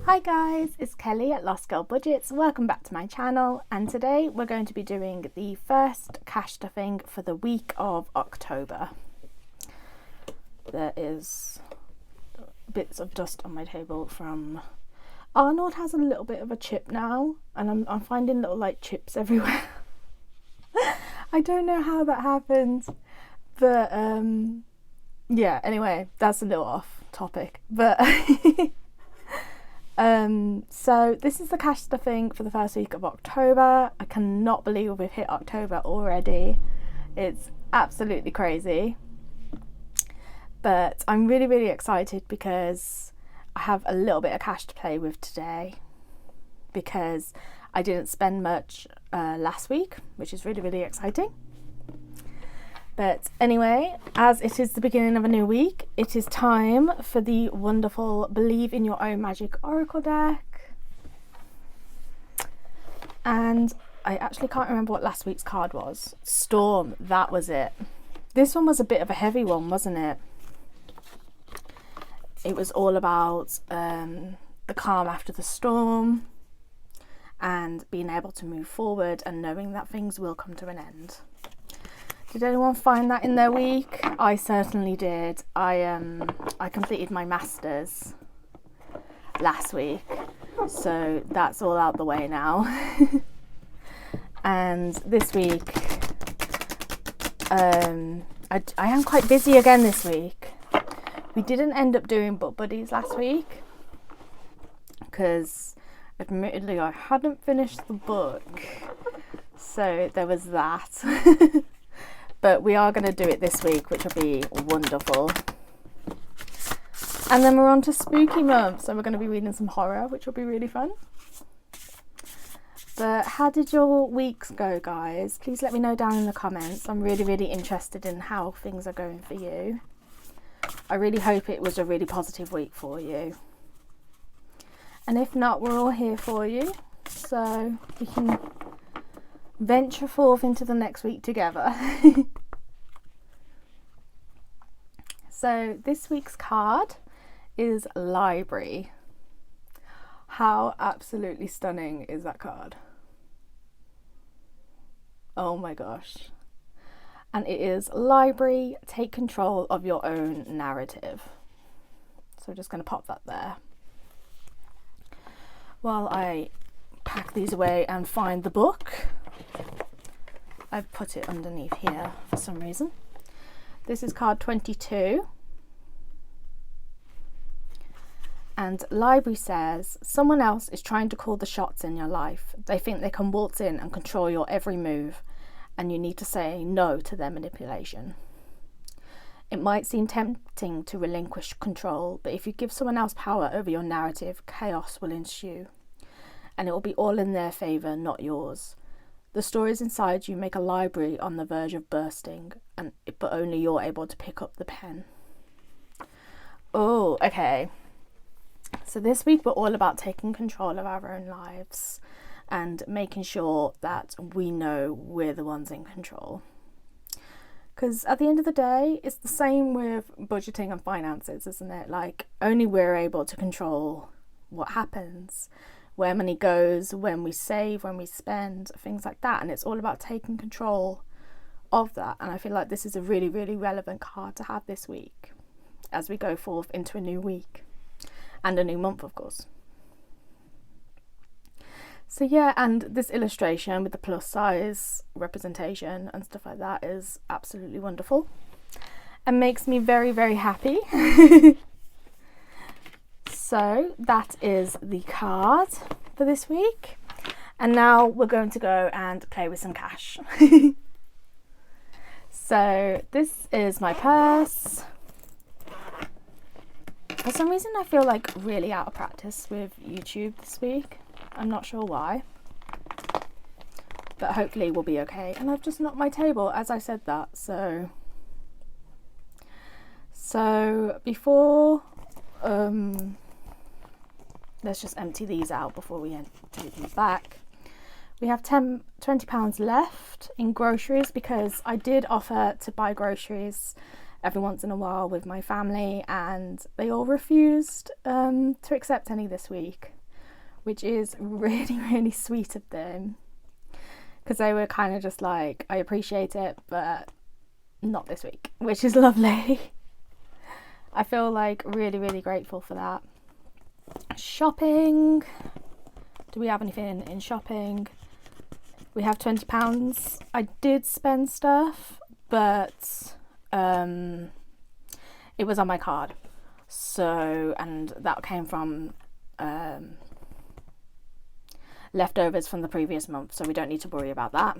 Hi guys, it's Kelly at Lost Girl Budgets. Welcome back to my channel, and today we're going to be doing the first cash stuffing for the week of October. There is bits of dust on my table from Arnold. Has a little bit of a chip now, and I'm finding little like chips everywhere. I don't know how that happened, but yeah, anyway, that's a little off topic, but so this is the cash stuffing for the first week of October. I cannot believe we've hit October already. It's absolutely crazy. But I'm really excited because I have a little bit of cash to play with today, because I didn't spend much last week, which is really exciting. But anyway, as it is the beginning of a new week, it is time for the wonderful Believe in Your Own Magic Oracle deck. And I actually can't remember what last week's card was. Storm, that was it. This one was a bit of a heavy one, wasn't it? It was all about the calm after the storm and being able to move forward and knowing that things will come to an end. Did anyone find that in their week? I certainly did. I completed my masters last week, so that's all out the way now. And this week, I am quite busy again this week. We didn't end up doing book buddies last week because admittedly I hadn't finished the book, so there was that. But we are going to do it this week, which will be wonderful. And then we're on to spooky month, so we're going to be reading some horror, which will be really fun. But how did your weeks go, guys? Please let me know down in the comments. I'm really interested in how things are going for you. I really hope it was a really positive week for you. And if not, we're all here for you, so we can venture forth into the next week together. So this week's card is Library. How absolutely stunning is that card? Oh my gosh. And it is Library, take control of your own narrative. So I'm just going to pop that there while I pack these away and find the book. I've put it underneath here for some reason. This is card 22. And Library says, someone else is trying to call the shots in your life. They think they can waltz in and control your every move, and you need to say no to their manipulation. It might seem tempting to relinquish control, but if you give someone else power over your narrative, chaos will ensue. And it will be all in their favour, not yours. The stories inside you make a library on the verge of bursting, but only you're able to pick up the pen. Oh, okay. So this week we're all about taking control of our own lives and making sure that we know we're the ones in control. Because at the end of the day, it's the same with budgeting and finances, isn't it? Like, only we're able to control what happens, where money goes, when we save, when we spend, things like that. And it's all about taking control of that. And I feel like this is a really relevant card to have this week as we go forth into a new week and a new month, of course. So yeah, and this illustration with the plus size representation and stuff like that is absolutely wonderful and makes me very happy. So that is the card for this week, and now we're going to go and play with some cash. So this is my purse. For some reason I feel like really out of practice with YouTube this week. I'm not sure why, but hopefully we'll be okay. And I've just knocked my table as I said that, so before let's just empty these out before we empty them back. We have £20 left in groceries, because I did offer to buy groceries every once in a while with my family, and they all refused to accept any this week. which is really, really sweet of them, because they were kind of just like, I appreciate it, but not this week, which is lovely. I feel like really, really grateful for that. Shopping. Do we have anything in shopping? We have £20. I did spend stuff, but it was on my card. So, and that came from leftovers from the previous month, so we don't need to worry about that.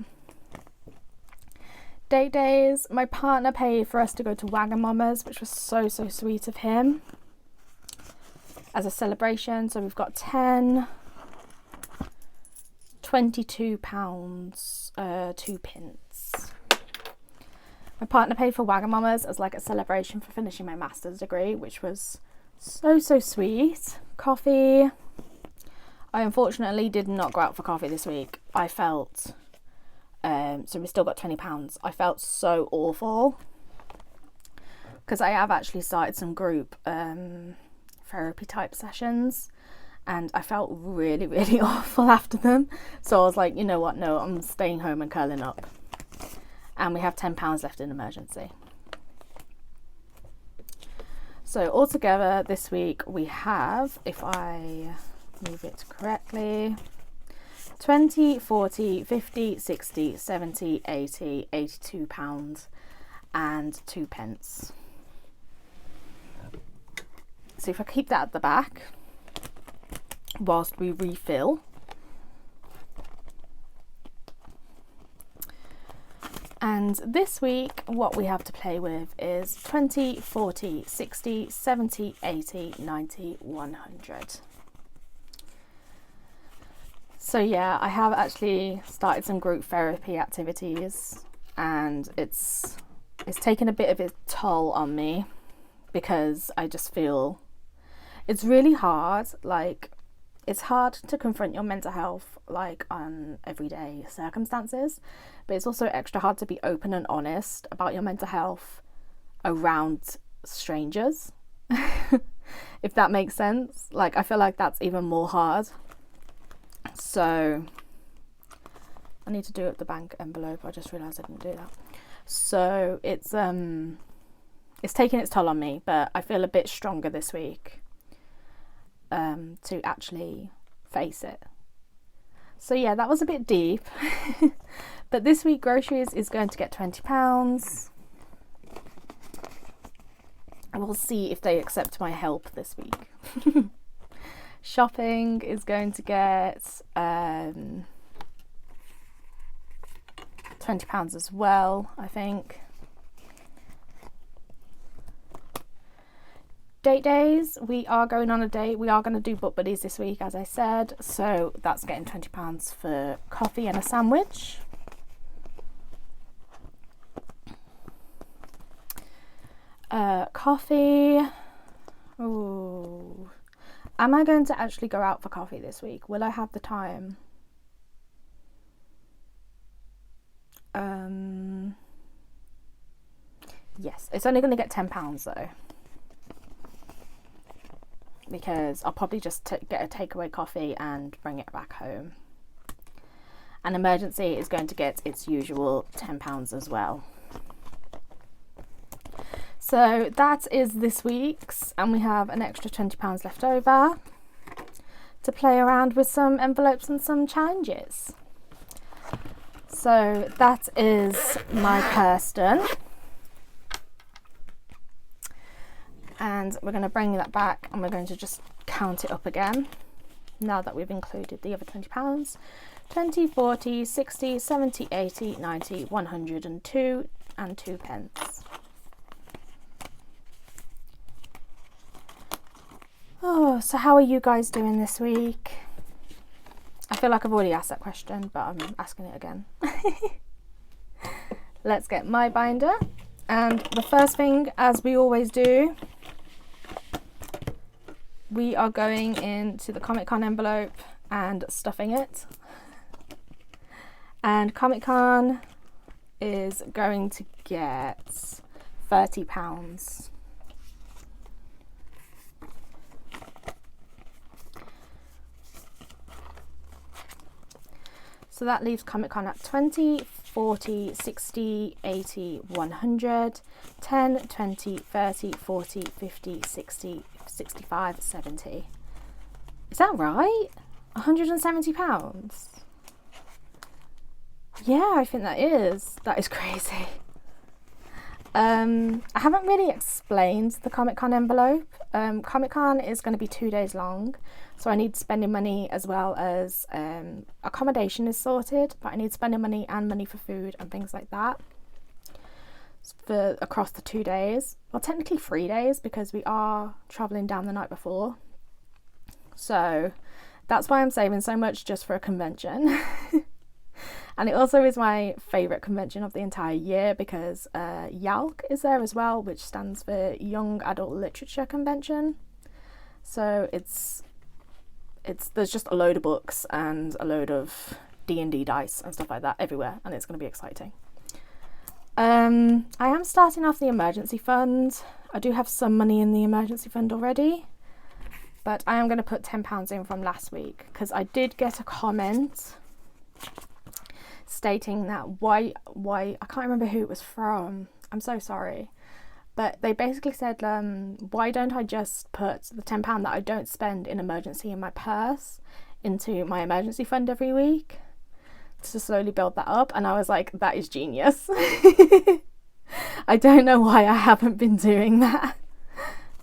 Date days. My partner paid for us to go to Wagamama's, which was so, so sweet of him, as a celebration. So we've got 10, £22, 2p. My partner paid for Wagamama's as like a celebration for finishing my master's degree, which was so, so sweet. Coffee. I unfortunately did not go out for coffee this week. I felt, so we still got £20. I felt so awful, because I have actually started some group therapy type sessions, and I felt really, really awful after them. So I was like, you know what, no, I'm staying home and curling up. And we have £10 left in emergency. So altogether this week we have, if I move it correctly, 20, 40, 50, 60, 70, 80, £82 and 2p. So if I keep that at the back whilst we refill. And this week what we have to play with is 20, 40, 60, 70, 80, 90, 100. So yeah, I have actually started some group therapy activities, and it's taken a bit of a toll on me, because I just feel it's really hard. Like, it's hard to confront your mental health like on everyday circumstances, but it's also extra hard to be open and honest about your mental health around strangers. If that makes sense. Like, I feel like that's even more hard. So I need to do up the bank envelope. I just realised I didn't do that. So it's taking its toll on me, but I feel a bit stronger this week to actually face it. So yeah, that was a bit deep. But this week groceries is going to get £20. I will see if they accept my help this week. Shopping is going to get £20 as well, I think. Date days, we are going on a date. We are going to do book buddies this week, as I said, so that's getting £20 for coffee and a sandwich. Coffee. Ooh. Am I going to actually go out for coffee this week? Will I have the time? Yes, it's only going to get £10 though, because I'll probably just get a takeaway coffee and bring it back home. An emergency is going to get its usual £10 as well. So that is this week's, and we have an extra £20 left over to play around with some envelopes and some challenges. So that is my Kirsten. And we're going to bring that back, and we're going to just count it up again now that we've included the other £20. 20, 40, 60, 70, 80, 90, 102 and 2p. Oh, so how are you guys doing this week? I feel like I've already asked that question, but I'm asking it again. Let's get my binder. And the first thing, as we always do, we are going into the Comic Con envelope and stuffing it. And Comic Con is going to get £30. So that leaves Comic Con at 20, 40, 60, 80, 100, 10, 20, 30, 40, 50, 60, 65, 70. Is that right? £170? Yeah, I think that is. That is crazy. I haven't really explained the Comic Con envelope. Comic Con is going to be 2 days long, so I need spending money as well as accommodation is sorted, but I need spending money and money for food and things like that for across the 2 days. Well, technically 3 days because we are travelling down the night before. So that's why I'm saving so much just for a convention. And it also is my favourite convention of the entire year because YALC is there as well, which stands for Young Adult Literature Convention. So it's there's just a load of books and a load of D&D dice and stuff like that everywhere, and it's going to be exciting. I am starting off the emergency fund. I do have some money in the emergency fund already, but I am going to put £10 in from last week because I did get a comment stating that why I can't remember who it was from. I'm so sorry, but they basically said why don't I just put the £10 that I don't spend in emergency in my purse into my emergency fund every week to slowly build that up. And I was like, that is genius. I don't know why I haven't been doing that,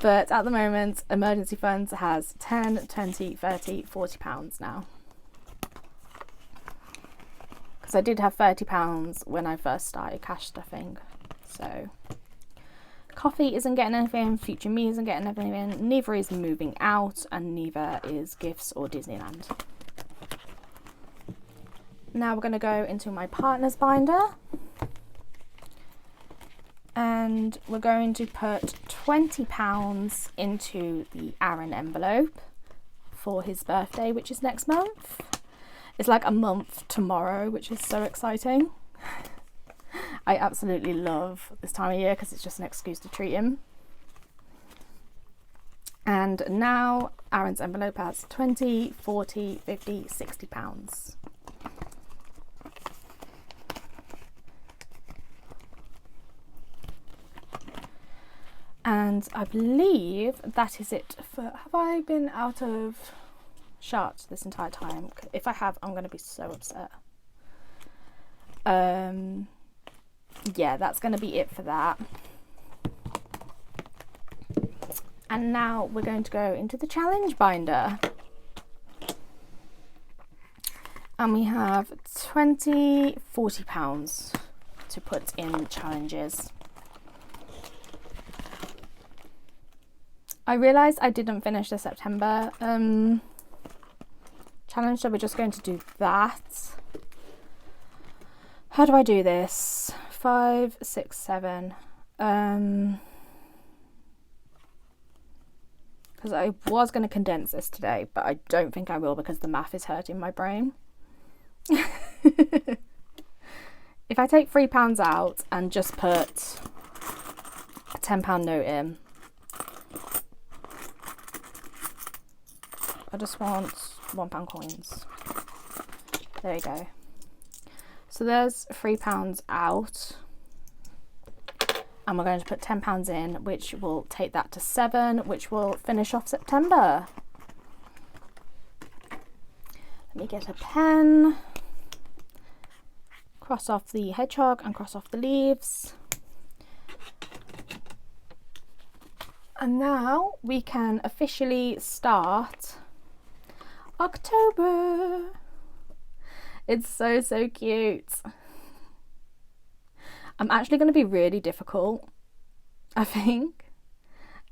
but at the moment emergency funds has 10, 20, 30, £40 now. I did have £30 when I first started cash stuffing. So coffee isn't getting anything, Future Me isn't getting anything, neither is moving out, and neither is gifts or Disneyland. Now we're going to go into my partner's binder, and we're going to put £20 into the Aaron envelope for his birthday, which is next month. It's like a month tomorrow, which is so exciting. I absolutely love this time of year because it's just an excuse to treat him. And now Aaron's envelope has 20, 40, 50, £60. And I believe that is it for... Have I been out of shot this entire time? If I have, I'm going to be so upset. Yeah, that's going to be it for that. And now we're going to go into the challenge binder. And we have 20, £40 to put in challenges. I realised I didn't finish the September challenge, so we're just going to do that. How do I do this? 5, 6, 7. Because I was going to condense this today, but I don't think I will because the math is hurting my brain. If I take £3 out and just put a £10 note in, I just want £1 coins. There you go. So there's £3 out, and we're going to put £10 in, which will take that to 7, which will finish off September. Let me get a pen, cross off the hedgehog and cross off the leaves. And now we can officially start October. It's so cute. I'm actually going to be really difficult, I think,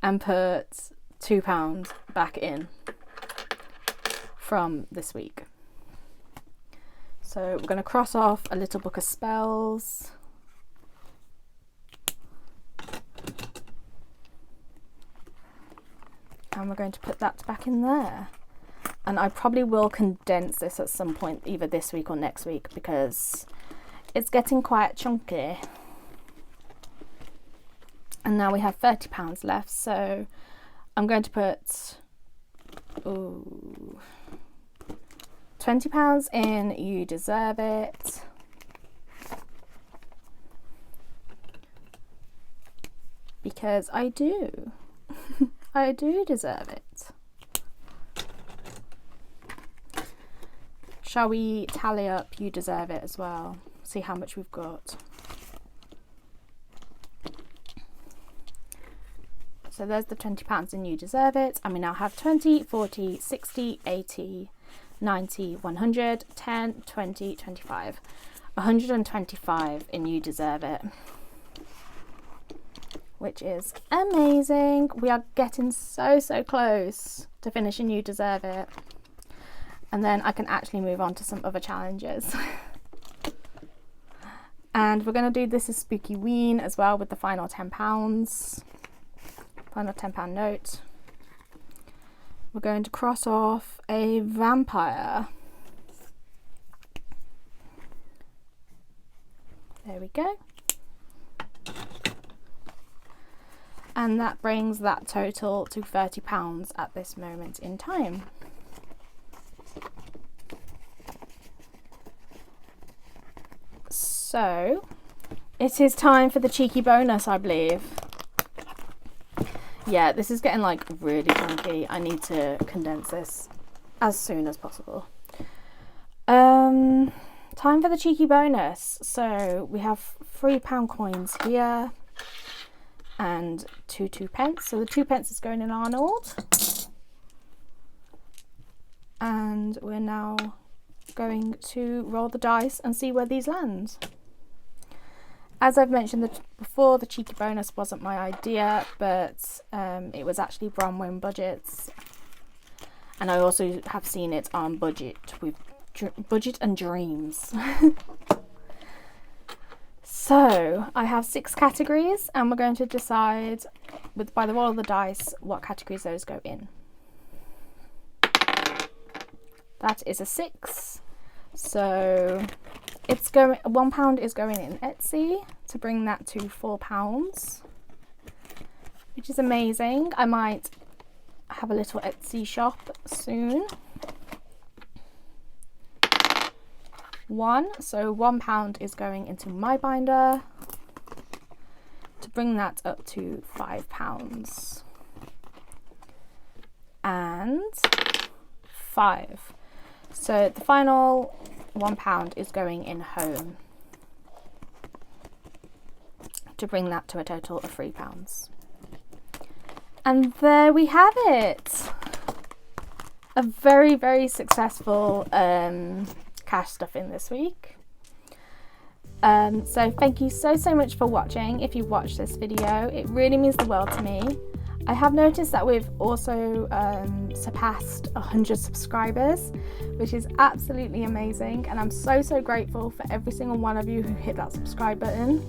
and put £2 back in from this week. So we're going to cross off A Little Book of Spells. And we're going to put that back in there. And I probably will condense this at some point, either this week or next week, because it's getting quite chunky. And now we have £30 left, so I'm going to put £20 in You Deserve It. Because I do. I do deserve it. Shall we tally up You Deserve It as well? See how much we've got. So there's the £20 in You Deserve It. And we now have 20, 40, 60, 80, 90, 100, 10, 20, 25. 125 in You Deserve It. Which is amazing. We are getting so close to finishing You Deserve It. And then I can actually move on to some other challenges. And we're going to do This Is Spooky Ween as well with the final £10. Final £10 note. We're going to cross off a vampire. There we go. And that brings that total to £30 at this moment in time. So, it is time for the cheeky bonus, I believe. Yeah, this is getting like really chunky. I need to condense this as soon as possible. Time for the cheeky bonus. So, we have £3 coins here. And 2 2p. So the 2p is going in Arnold. And we're now going to roll the dice and see where these land. As I've mentioned before, the cheeky bonus wasn't my idea, but it was actually Bronwyn Budgets. And I also have seen it on Budget with Budget and Dreams. So I have 6 categories and we're going to decide by the roll of the dice what categories those go in. That is a 6. So it's going, £1 is going in Etsy to bring that to £4, which is amazing. I might have a little Etsy shop soon. 1, so £1 is going into my binder to bring that up to £5. And 5. So the final £1 is going in home to bring that to a total of £3. And there we have it. A very successful cash stuffing this week. So thank you so much for watching. If you've watched this video, it really means the world to me. I have noticed that we've also surpassed 100 subscribers, which is absolutely amazing, and I'm so grateful for every single one of you who hit that subscribe button.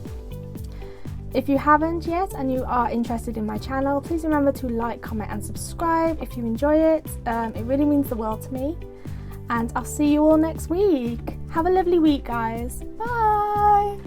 If you haven't yet and you are interested in my channel, please remember to like, comment and subscribe if you enjoy it. It really means the world to me. And I'll see you all next week. Have a lovely week, guys. Bye.